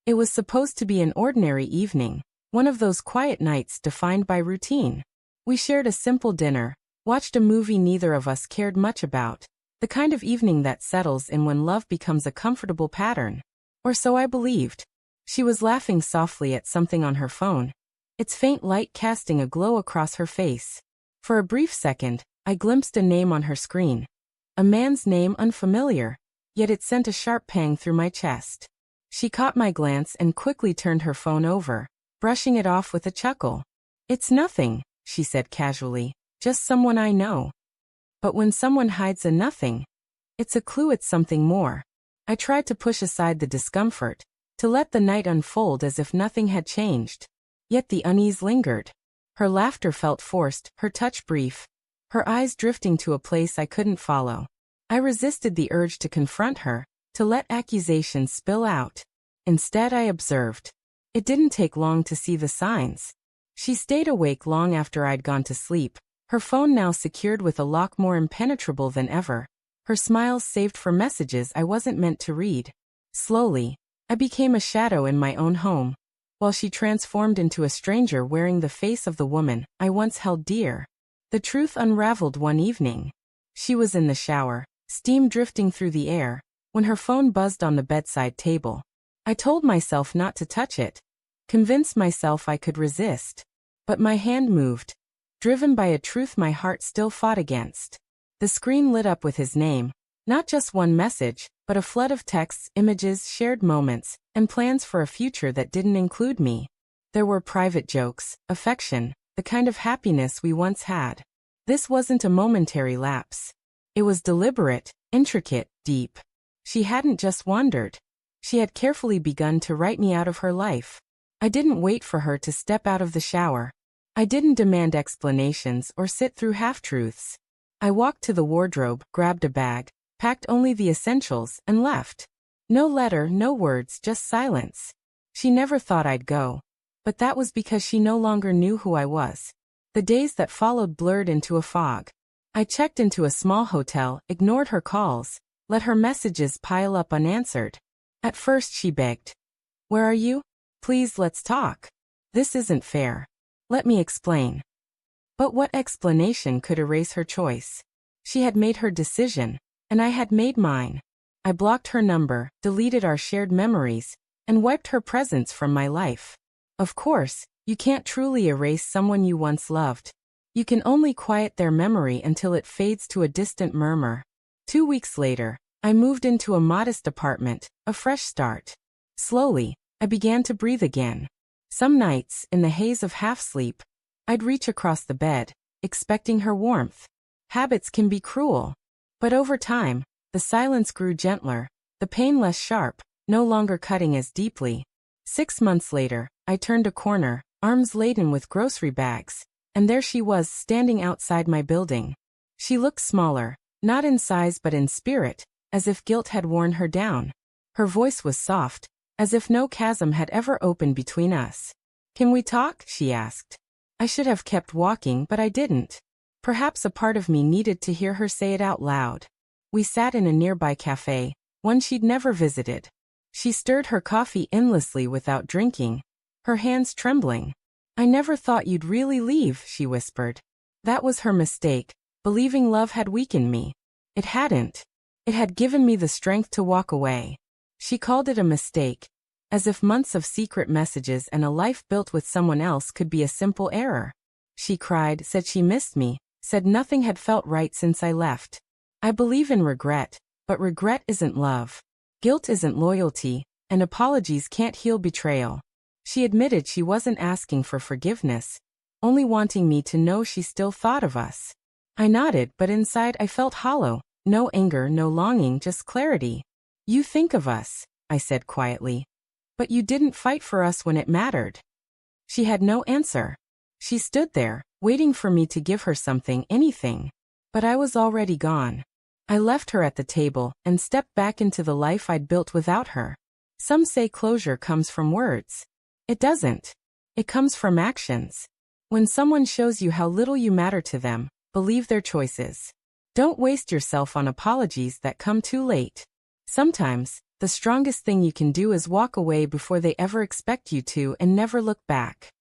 It was supposed to be an ordinary evening, one of those quiet nights defined by routine. We shared a simple dinner, watched a movie neither of us cared much about, the kind of evening that settles in when love becomes a comfortable pattern. Or so I believed. She was laughing softly at something on her phone, its faint light casting a glow across her face. For a brief second, I glimpsed a name on her screen. A man's name unfamiliar, yet it sent a sharp pang through my chest. She caught my glance and quickly turned her phone over, brushing it off with a chuckle. "It's nothing," she said casually, "just someone I know." But when someone hides a nothing, it's a clue it's something more. I tried to push aside the discomfort, to let the night unfold as if nothing had changed. Yet the unease lingered. Her laughter felt forced, her touch brief, her eyes drifting to a place I couldn't follow. I resisted the urge to confront her, to let accusations spill out. Instead I observed. It didn't take long to see the signs. She stayed awake long after I'd gone to sleep, her phone now secured with a lock more impenetrable than ever, her smiles saved for messages I wasn't meant to read. Slowly, I became a shadow in my own home, while she transformed into a stranger wearing the face of the woman I once held dear. The truth unraveled one evening. She was in the shower, steam drifting through the air, when her phone buzzed on the bedside table. I told myself not to touch it, convinced myself I could resist. But my hand moved, driven by a truth my heart still fought against. The screen lit up with his name, not just one message, but a flood of texts, images, shared moments, and plans for a future that didn't include me. There were private jokes, affection, the kind of happiness we once had. This wasn't a momentary lapse. It was deliberate, intricate, deep. She hadn't just wandered. She had carefully begun to write me out of her life. I didn't wait for her to step out of the shower. I didn't demand explanations or sit through half-truths. I walked to the wardrobe, grabbed a bag, packed only the essentials, and left. No letter, no words, just silence. She never thought I'd go. But that was because she no longer knew who I was. The days that followed blurred into a fog. I checked into a small hotel, ignored her calls, let her messages pile up unanswered. At first she begged. "Where are you? Please let's talk. This isn't fair. Let me explain." But what explanation could erase her choice? She had made her decision, and I had made mine. I blocked her number, deleted our shared memories, and wiped her presence from my life. Of course, you can't truly erase someone you once loved. You can only quiet their memory until it fades to a distant murmur. 2 weeks later, I moved into a modest apartment, a fresh start. Slowly, I began to breathe again. Some nights, in the haze of half-sleep, I'd reach across the bed, expecting her warmth. Habits can be cruel. But over time, the silence grew gentler, the pain less sharp, no longer cutting as deeply. 6 months later, I turned a corner, arms laden with grocery bags, and there she was standing outside my building. She looked smaller, not in size but in spirit, as if guilt had worn her down. Her voice was soft, as if no chasm had ever opened between us. "Can we talk?" she asked. I should have kept walking, but I didn't. Perhaps a part of me needed to hear her say it out loud. We sat in a nearby cafe, one she'd never visited. She stirred her coffee endlessly without drinking, her hands trembling. "I never thought you'd really leave," she whispered. That was her mistake, believing love had weakened me. It hadn't. It had given me the strength to walk away. She called it a mistake, as if months of secret messages and a life built with someone else could be a simple error. She cried, said she missed me, said nothing had felt right since I left. I believe in regret, but regret isn't love. Guilt isn't loyalty, and apologies can't heal betrayal. She admitted she wasn't asking for forgiveness, only wanting me to know she still thought of us. I nodded, but inside I felt hollow. No anger, no longing, just clarity. "You think of us," I said quietly. "But you didn't fight for us when it mattered." She had no answer. She stood there, waiting for me to give her something, anything. But I was already gone. I left her at the table and stepped back into the life I'd built without her. Some say closure comes from words. It doesn't. It comes from actions. When someone shows you how little you matter to them, believe their choices. Don't waste yourself on apologies that come too late. Sometimes, the strongest thing you can do is walk away before they ever expect you to and never look back.